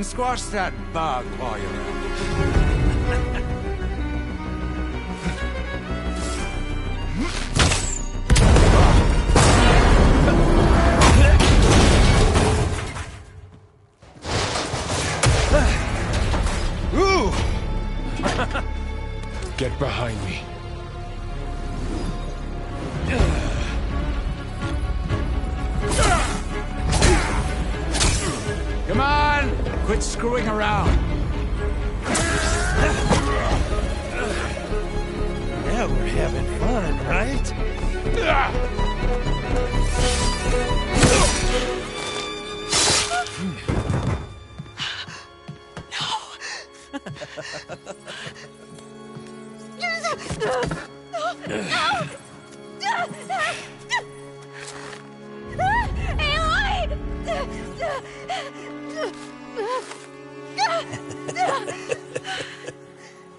and squash that bug while you're at it. Get behind me. Come on! Quit screwing around. Yeah, we're having fun, right?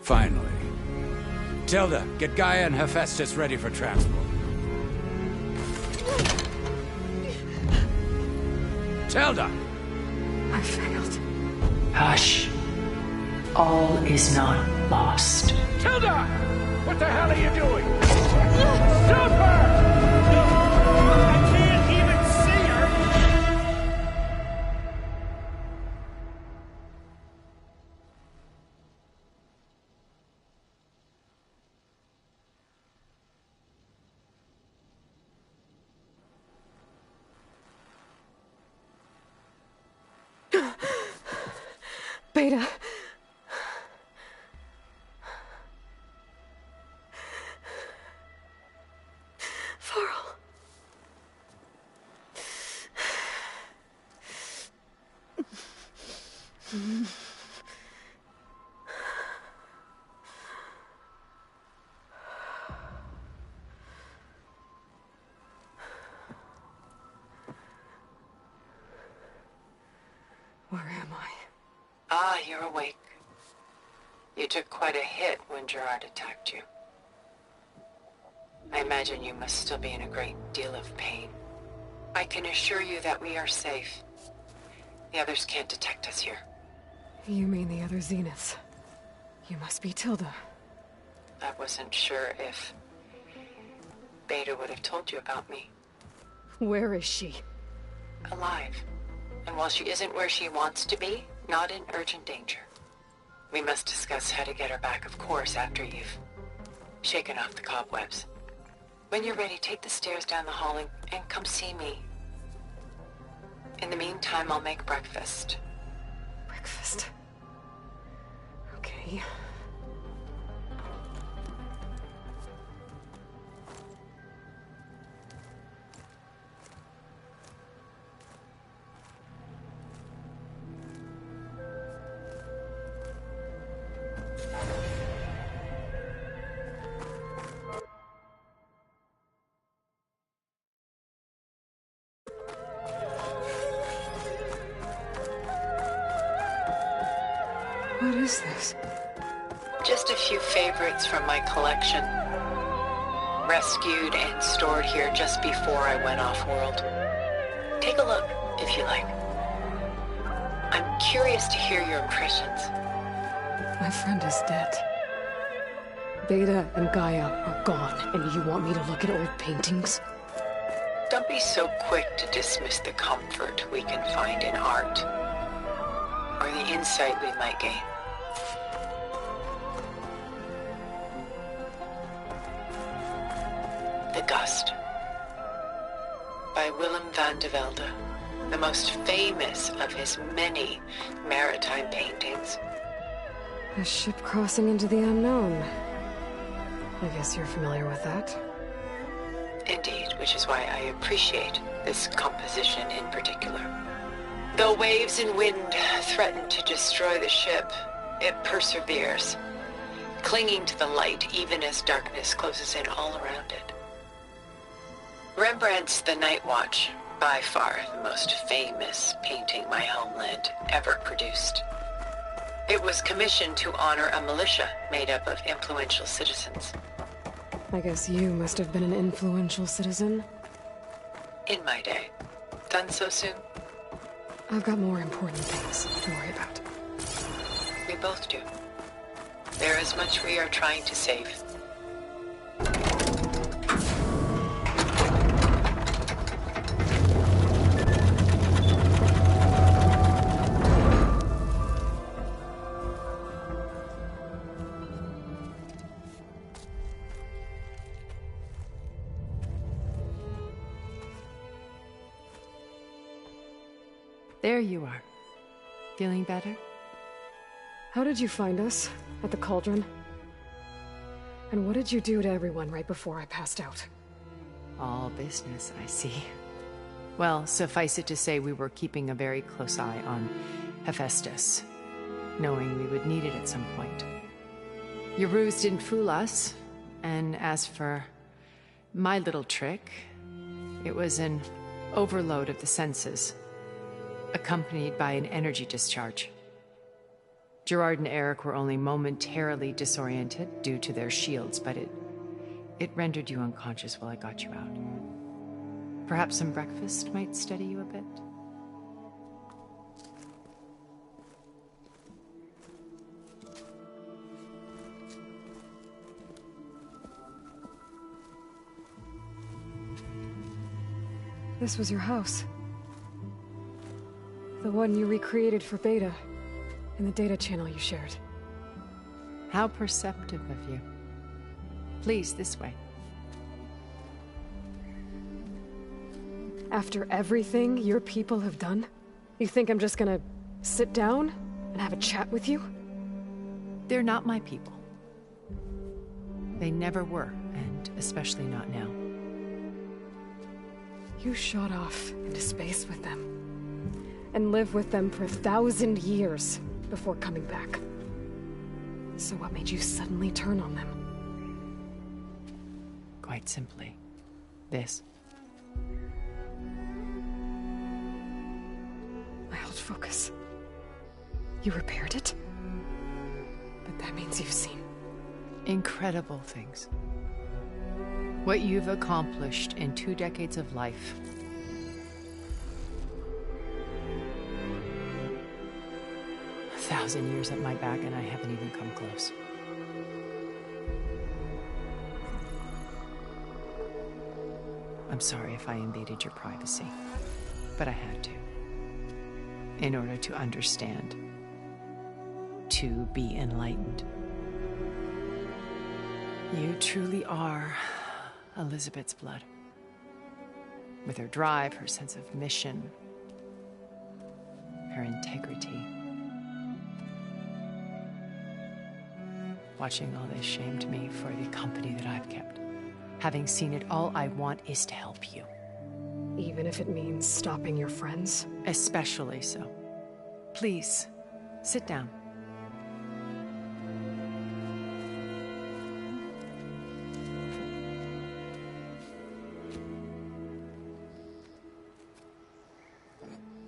Finally. Tilda, get Gaia and Hephaestus ready for transport. Tilda! I failed. Hush. All is not lost. Tilda! What the hell are you doing? Super! I can't even see her! Beta. Varl. Where am I? Ah, you're awake. You took quite a hit when Gerard attacked you. I imagine you must still be in a great deal of pain. I can assure you that we are safe. The others can't detect us here. You mean the other Zeniths? You must be Tilda. I wasn't sure if Beta would have told you about me. Where is she? Alive. And while she isn't where she wants to be, not in urgent danger. We must discuss how to get her back, of course, after you've shaken off the cobwebs. When you're ready, take the stairs down the hall and come see me. In the meantime, I'll make breakfast. Breakfast. Okay. What is this? Just a few favorites from my collection. Rescued and stored here just before I went off-world. Take a look, if you like. I'm curious to hear your impressions. My friend is dead. Beta and Gaia are gone, and you want me to look at old paintings? Don't be so quick to dismiss the comfort we can find in art, or the insight we might gain. The Gust, by Willem van de Velde, the most famous of his many maritime paintings. A ship crossing into the unknown. I guess you're familiar with that. Indeed, which is why I appreciate this composition in particular. Though waves and wind threaten to destroy the ship, it perseveres, clinging to the light even as darkness closes in all around it. Rembrandt's The Night Watch, by far the most famous painting my homeland ever produced. It was commissioned to honor a militia made up of influential citizens. I guess you must have been an influential citizen. In my day. Done so soon? I've got more important things to worry about. We both do. There is much we are trying to save. There you are. Feeling better? How did you find us? At the Cauldron? And what did you do to everyone right before I passed out? All business, I see. Well, suffice it to say we were keeping a very close eye on Hephaestus, knowing we would need it at some point. Your ruse didn't fool us, and as for my little trick, it was an overload of the senses, accompanied by an energy discharge. Gerard and Eric were only momentarily disoriented due to their shields, but it rendered you unconscious while I got you out. Perhaps some breakfast might steady you a bit? This was your house. The one you recreated for Beta, in the data channel you shared. How perceptive of you. Please, this way. After everything your people have done, you think I'm just gonna sit down and have a chat with you? They're not my people. They never were, and especially not now. You shot off into space with them, and lived with them for 1,000 years before coming back. So what made you suddenly turn on them? Quite simply, this. I held focus. You repaired it? But that means you've seen Incredible things. What you've accomplished in 2 decades of life. A 1,000 years at my back and I haven't even come close. I'm sorry if I invaded your privacy, but I had to. In order to understand. To be enlightened. You truly are Elizabeth's blood. With her drive, her sense of mission, her integrity. Watching all this shamed me for the company that I've kept. Having seen it, all I want is to help you. even if it means stopping your friends? Especially so. Please, sit down.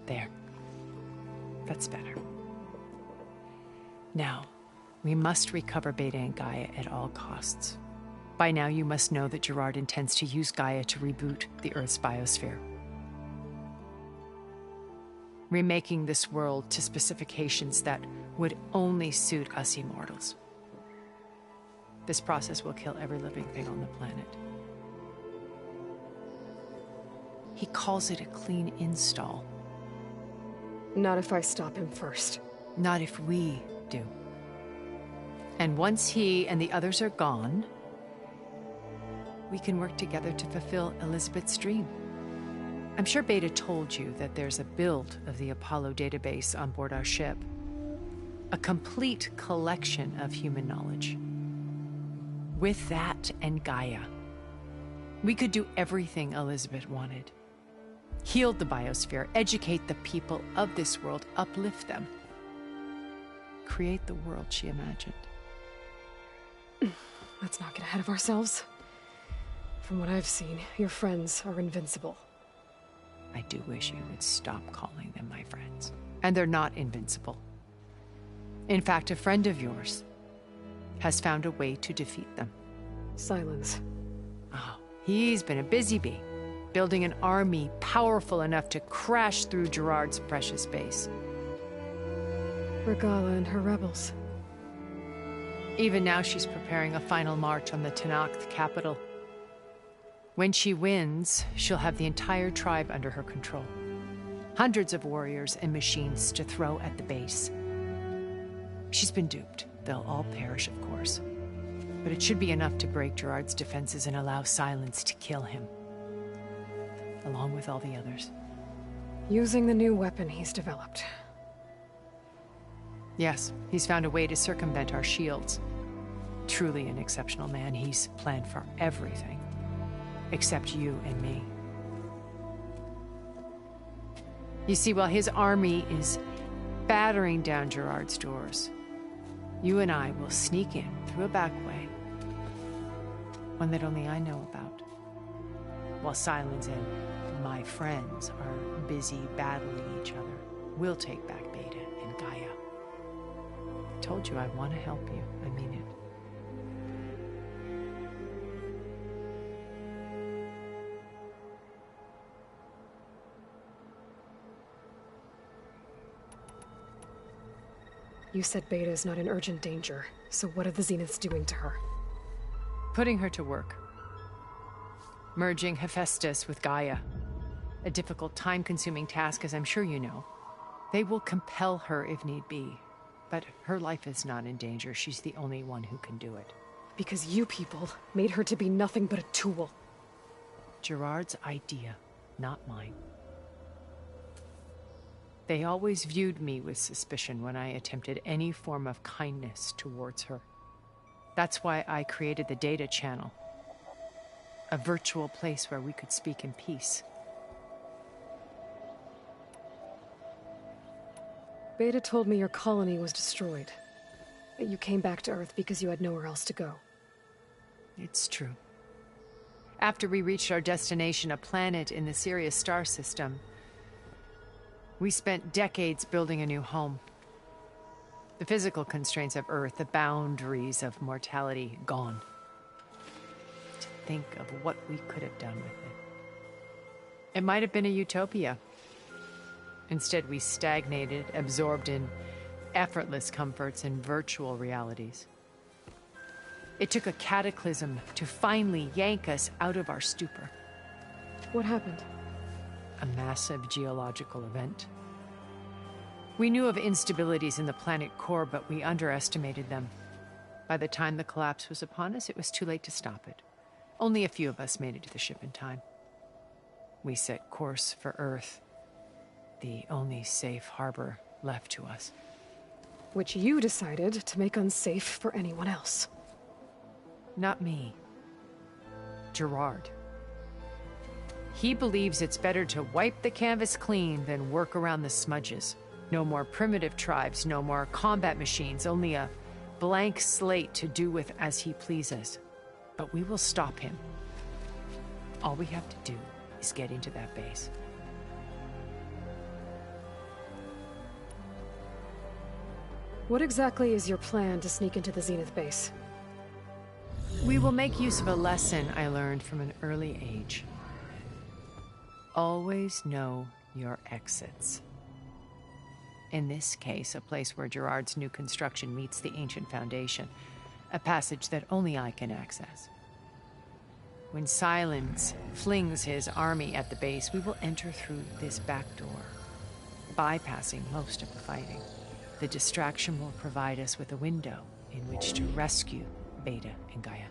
There. That's better. Now, we must recover Beta and Gaia at all costs. By now, you must know that Gerard intends to use Gaia to reboot the Earth's biosphere. Remaking this world to specifications that would only suit us immortals. This process will kill every living thing on the planet. He calls it a clean install. Not if I stop him first. Not if we do. And once he and the others are gone, we can work together to fulfill Elizabeth's dream. I'm sure Beta told you that there's a build of the Apollo database on board our ship. A complete collection of human knowledge. With that and Gaia, we could do everything Elizabeth wanted. Heal the biosphere, educate the people of this world, uplift them. Create the world she imagined. Let's not get ahead of ourselves. From what I've seen, your friends are invincible. I do wish you would stop calling them my friends. And they're not invincible. In fact, a friend of yours has found a way to defeat them. Silence. Oh, he's been a busy bee. building an army powerful enough to crash through Gerard's precious base. Regalla and her rebels. Even now, she's preparing a final march on the Tenakth capital. When she wins, she'll have the entire tribe under her control. Hundreds of warriors and machines to throw at the base. She's been duped. They'll all perish, of course. But it should be enough to break Gerard's defenses and allow Silence to kill him. Along with all the others. Using the new weapon he's developed. Yes, he's found a way to circumvent our shields. Truly an exceptional man. He's planned for everything. Except you and me. You see, while his army is battering down Gerard's doors, you and I will sneak in through a back way. One that only I know about. While Silence and my friends are busy battling each other, we'll take back Beta and Gaia. I told you I want to help you. I mean it. You said Beta is not in urgent danger, so what are the Zeniths doing to her? Putting her to work. Merging Hephaestus with Gaia. A difficult, time-consuming task, as I'm sure you know. They will compel her if need be. But her life is not in danger. She's the only one who can do it. Because you people made her to be nothing but a tool. Gerard's idea, not mine. They always viewed me with suspicion when I attempted any form of kindness towards her. That's why I created the Data Channel. A virtual place where we could speak in peace. Beta told me your colony was destroyed. That you came back to Earth because you had nowhere else to go. It's true. After we reached our destination, a planet in the Sirius star system, we spent decades building a new home. The physical constraints of Earth, the boundaries of mortality, gone. To think of what we could have done with it. It might have been a utopia. Instead, we stagnated, absorbed in effortless comforts and virtual realities. It took a cataclysm to finally yank us out of our stupor. What happened? A massive geological event. We knew of instabilities in the planet core, but we underestimated them. By the time the collapse was upon us, it was too late to stop it. Only a few of us made it to the ship in time. We set course for Earth, the only safe harbor left to us. Which you decided to make unsafe for anyone else. Not me. Gerard. He believes it's better to wipe the canvas clean than work around the smudges. No more primitive tribes, no more combat machines, only a blank slate to do with as he pleases. But we will stop him. All we have to do is get into that base. What exactly is your plan to sneak into the Zenith base? We will make use of a lesson I learned from an early age. Always know your exits. In this case, a place where Gerard's new construction meets the ancient foundation, a passage that only I can access. When Silence flings his army at the base, we will enter through this back door, bypassing most of the fighting. The distraction will provide us with a window in which to rescue Beta and Gaia.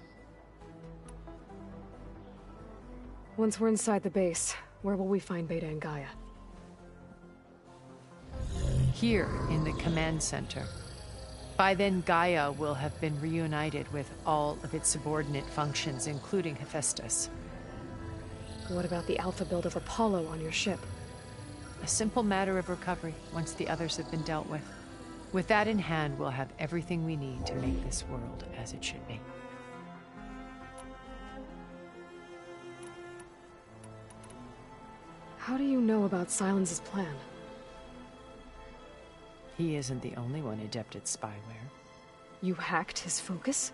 Once we're inside the base, where will we find Beta and Gaia? Here in the command center. By then, Gaia will have been reunited with all of its subordinate functions, including Hephaestus. What about the Alpha build of Apollo on your ship? A simple matter of recovery once the others have been dealt with. With that in hand, we'll have everything we need to make this world as it should be. How do you know about Silence's plan? He isn't the only one adept at spyware. You hacked his focus?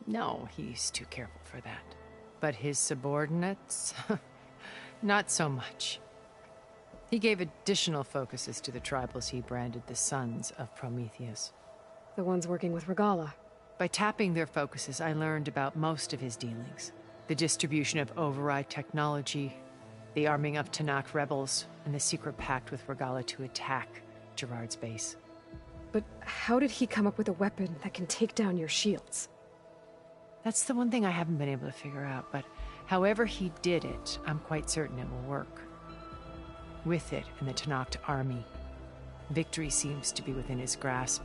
No, he's too careful for that. But his subordinates? Not so much. He gave additional focuses to the tribals he branded the Sons of Prometheus. The ones working with Regalla. By tapping their focuses, I learned about most of his dealings. The distribution of override technology, the arming of Tanakh rebels, and the secret pact with Regalla to attack Gerard's base. But how did he come up with a weapon that can take down your shields? That's the one thing I haven't been able to figure out, but however he did it, I'm quite certain it will work. With it and the Tanakh army, victory seems to be within his grasp.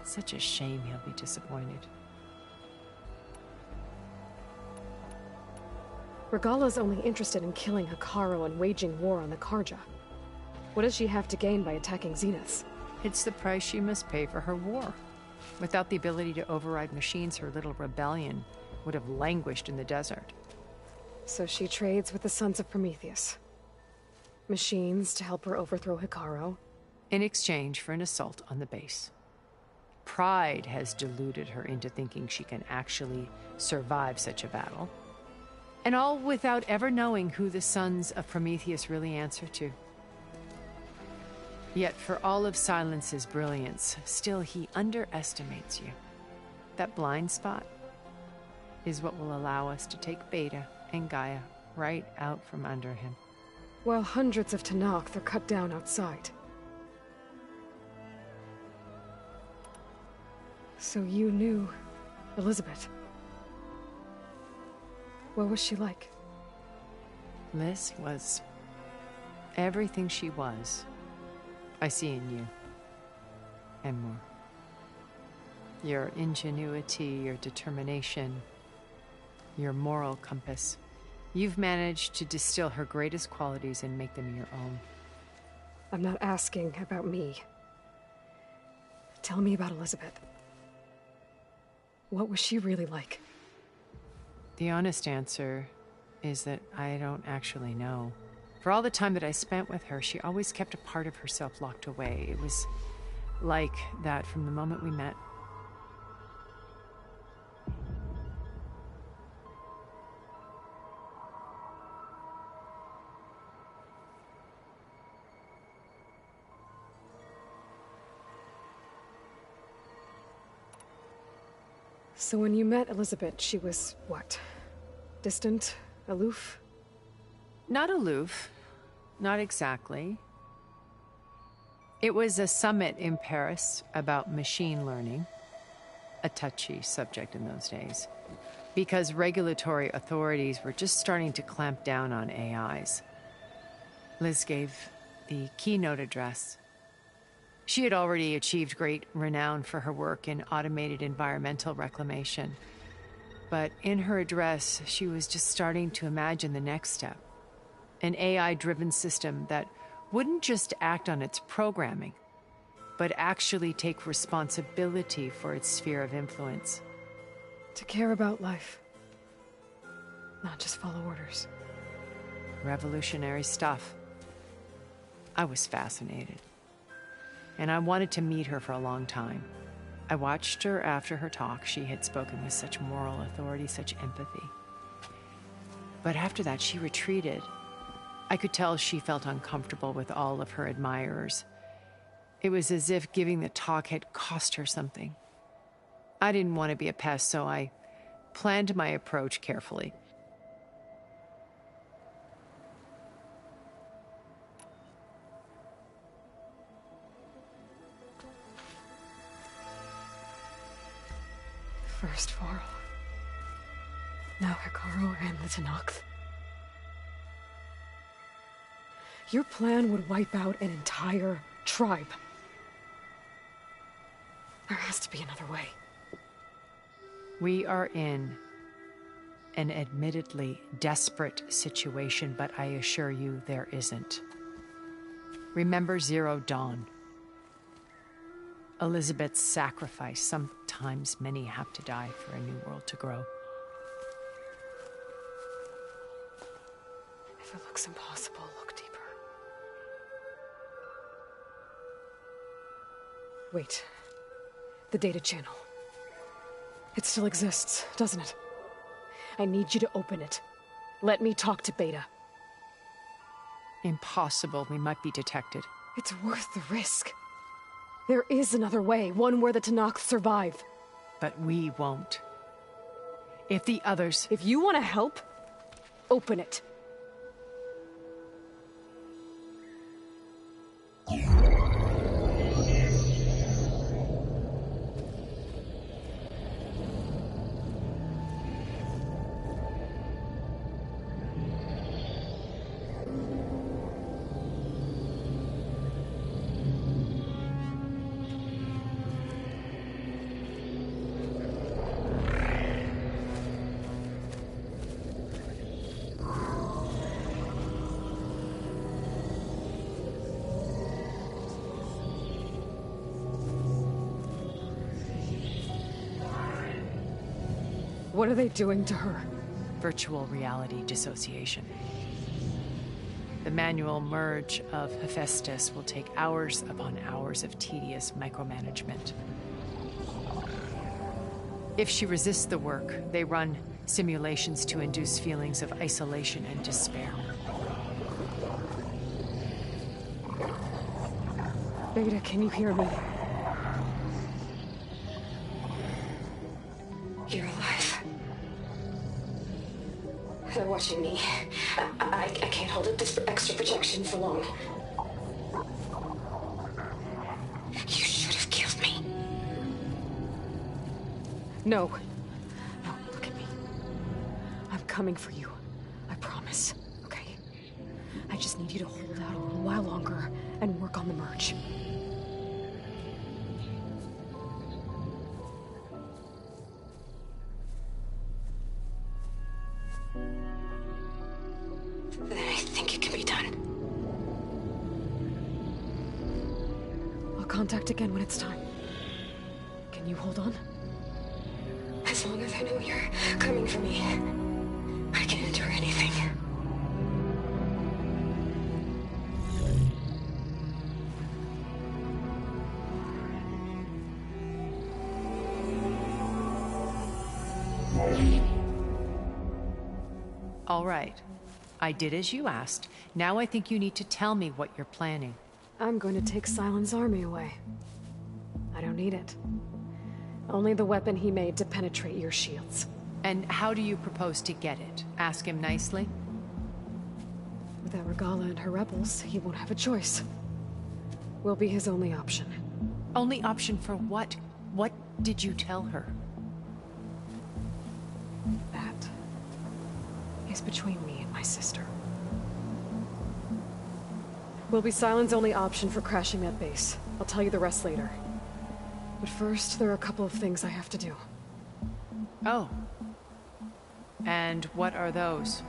Such a shame he'll be disappointed. Regalla's only interested in killing Hekarro and waging war on the Karja. What does she have to gain by attacking Zeniths? It's the price she must pay for her war. Without the ability to override machines, her little rebellion would have languished in the desert. So she trades with the Sons of Prometheus. Machines to help her overthrow Hekarro. In exchange for an assault on the base. Pride has deluded her into thinking she can actually survive such a battle. And all without ever knowing who the Sons of Prometheus really answer to. Yet for all of Silence's brilliance, still he underestimates you. That blind spot is what will allow us to take Beta and Gaia right out from under him. While hundreds of Tanakh are cut down outside. So you knew Elizabeth. What was she like? Liz was everything she was. I see in you. And more. Your ingenuity, your determination, your moral compass. You've managed to distill her greatest qualities and make them your own. I'm not asking about me. Tell me about Elizabeth. What was she really like? The honest answer is that I don't actually know. For all the time that I spent with her, she always kept a part of herself locked away. It was like that from the moment we met. So when you met Elizabeth, she was what? Distant? Aloof? Not aloof. Not exactly. It was a summit in Paris about machine learning. A touchy subject in those days. Because regulatory authorities were just starting to clamp down on AIs. Liz gave the keynote address. She had already achieved great renown for her work in automated environmental reclamation. But in her address, she was just starting to imagine the next step. An AI-driven system that wouldn't just act on its programming, but actually take responsibility for its sphere of influence. To care about life. Not just follow orders. Revolutionary stuff. I was fascinated. And I wanted to meet her for a long time. I watched her after her talk. She had spoken with such moral authority, such empathy. But after that, she retreated. I could tell she felt uncomfortable with all of her admirers. It was as if giving the talk had cost her something. I didn't want to be a pest, so I planned my approach carefully. First Varl. Now Hekarro and the Tanakh. Your plan would wipe out an entire tribe. There has to be another way. We are in an admittedly desperate situation, but I assure you there isn't. Remember Zero Dawn. Elizabeth's sacrifice. Sometimes many have to die for a new world to grow. If it looks impossible, look deeper. Wait. The data channel. It still exists, doesn't it? I need you to open it. Let me talk to Beta. Impossible. We might be detected. It's worth the risk. There is another way, one where the Tenakth survive. But we won't. If the others... If you want to help, open it. What are they doing to her? Virtual reality dissociation. The manual merge of Hephaestus will take hours upon hours of tedious micromanagement. If she resists the work, they run simulations to induce feelings of isolation and despair. Beta, can you hear me? You're alive. They're watching me. I can't hold up this extra projection for long. You should have killed me. No. No, look at me. I'm coming for you. I promise, okay? I just need you to hold out a little while longer and work on the merge. Then I think it can be done. I'll contact again when it's time. Can you hold on? As long as I know you're coming for me, I can endure anything. All right. I did as you asked. Now I think you need to tell me what you're planning. I'm going to take Sylens' army away. I don't need it. Only the weapon he made to penetrate your shields. And how do you propose to get it? Ask him nicely? Without Regala and her rebels, he won't have a choice. We'll be his only option. Only option for what? What did you tell her? That is between me and my sister. Will be Sylens' only option for crashing that base. I'll tell you the rest later. But first, there are a couple of things I have to do. Oh. And what are those?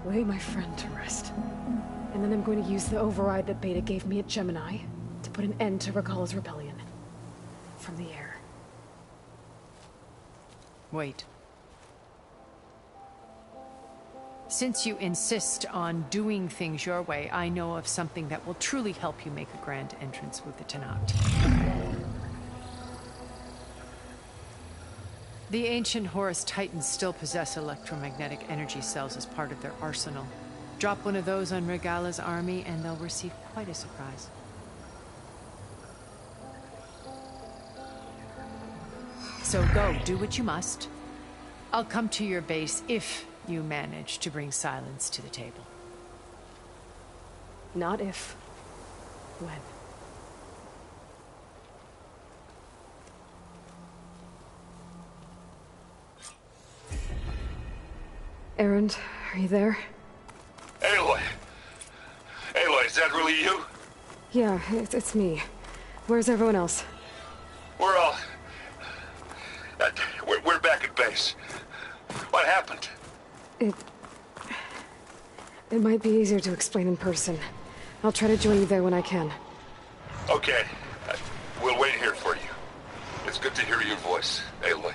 Lay my friend to rest. And then I'm going to use the override that Beta gave me at Gemini to put an end to Regala's rebellion. From the air. Wait. Since you insist on doing things your way, I know of something that will truly help you make a grand entrance with the Tenakth. The ancient Horus Titans still possess electromagnetic energy cells as part of their arsenal. Drop one of those on Regala's army and they'll receive quite a surprise. So go, do what you must. I'll come to your base if you manage to bring Sylens to the table. Not if. When. Erend, are you there? Aloy! Aloy, is that really you? Yeah, it's me. Where's everyone else? We're all... we're back at base. What happened? It might be easier to explain in person. I'll try to join you there when I can. Okay. We'll wait here for you. It's good to hear your voice, Aloy.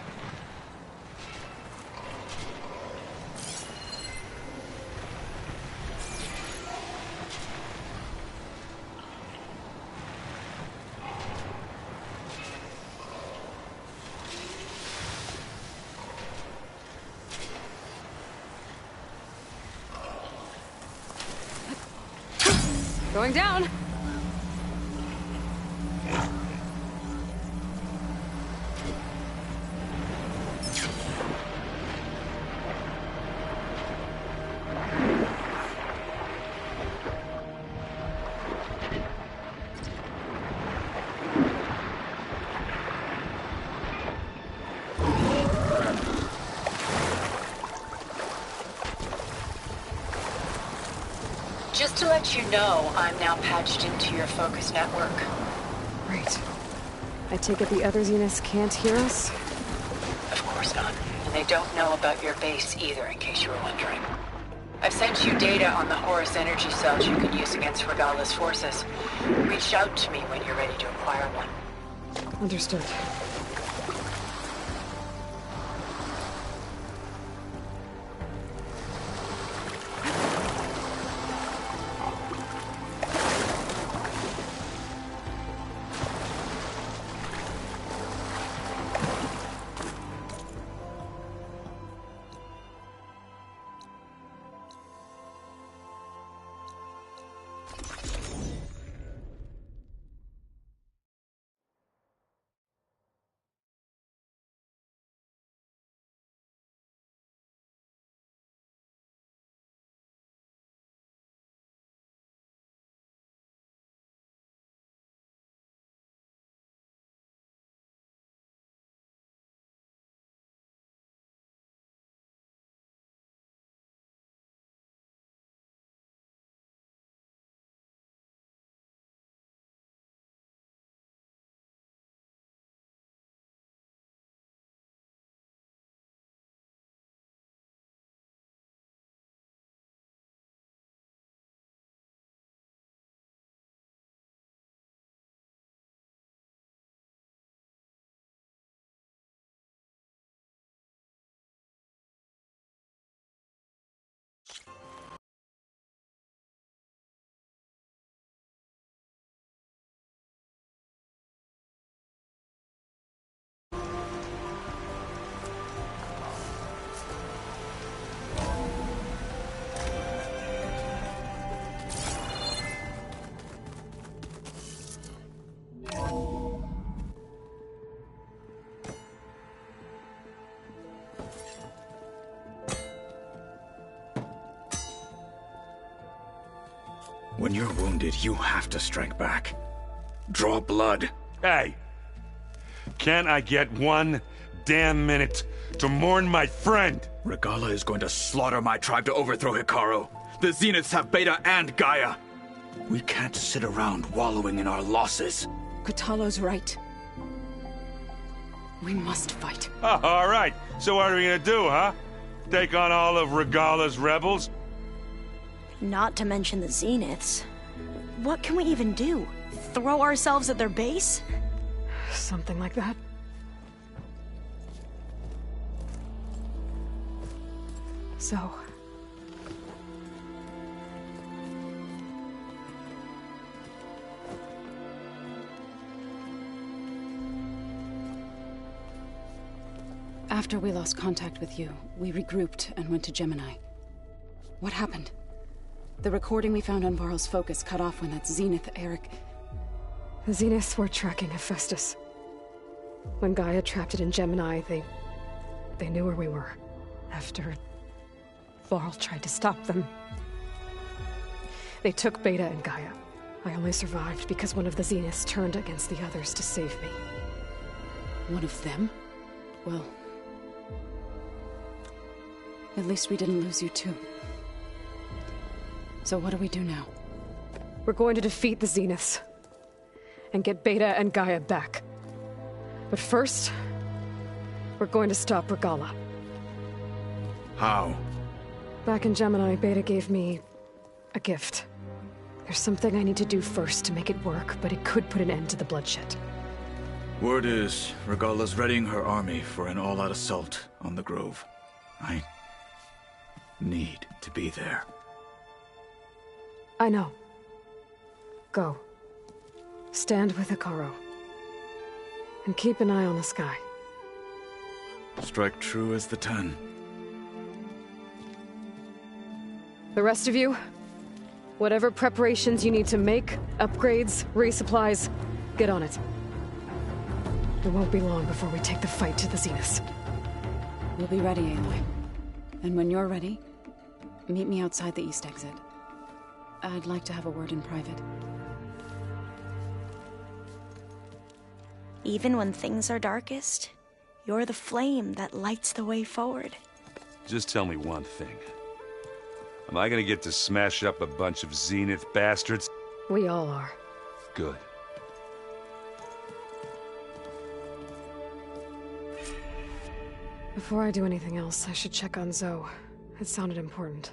Going down. Just to let you know, I'm now patched into your focus network. Right. I take it the other Zeniths can't hear us? Of course not. And they don't know about your base either, in case you were wondering. I've sent you data on the Horus energy cells you can use against Regalla's forces. Reach out to me when you're ready to acquire one. Understood. When you're wounded, you have to strike back. Draw blood. Hey! Can't I get one damn minute to mourn my friend? Regalla is going to slaughter my tribe to overthrow Hekarro. The Zeniths have Beta and Gaia. We can't sit around wallowing in our losses. Kotallo's right. We must fight. Oh, all right. So what are we gonna do, huh? Take on all of Regalla's rebels? Not to mention the Zeniths. What can we even do? Throw ourselves at their base? Something like that. So... After we lost contact with you, we regrouped and went to Gemini. What happened? The recording we found on Varl's focus cut off when that Zenith, Eric... The Zeniths were tracking Hephaestus. When Gaia trapped it in Gemini, they knew where we were. After... Varl tried to stop them. They took Beta and Gaia. I only survived because one of the Zeniths turned against the others to save me. One of them? Well... At least we didn't lose you too. So what do we do now? We're going to defeat the Zeniths. And get Beta and Gaia back. But first... we're going to stop Regalla. How? Back in Gemini, Beta gave me... a gift. There's something I need to do first to make it work, but it could put an end to the bloodshed. Word is, Regalla's readying her army for an all-out assault on the Grove. I... need to be there. I know. Go. Stand with Hekarro. And keep an eye on the sky. Strike true as the 10. The rest of you, Whatever preparations you need to make, upgrades, resupplies, get on it. It won't be long before we take the fight to the Zenith. We'll be ready, Aloy. And when you're ready, meet me outside the east exit. I'd like to have a word in private. Even when things are darkest, you're the flame that lights the way forward. Just tell me one thing. Am I gonna get to smash up a bunch of Zenith bastards? We all are. Good. Before I do anything else, I should check on Zoe. It sounded important.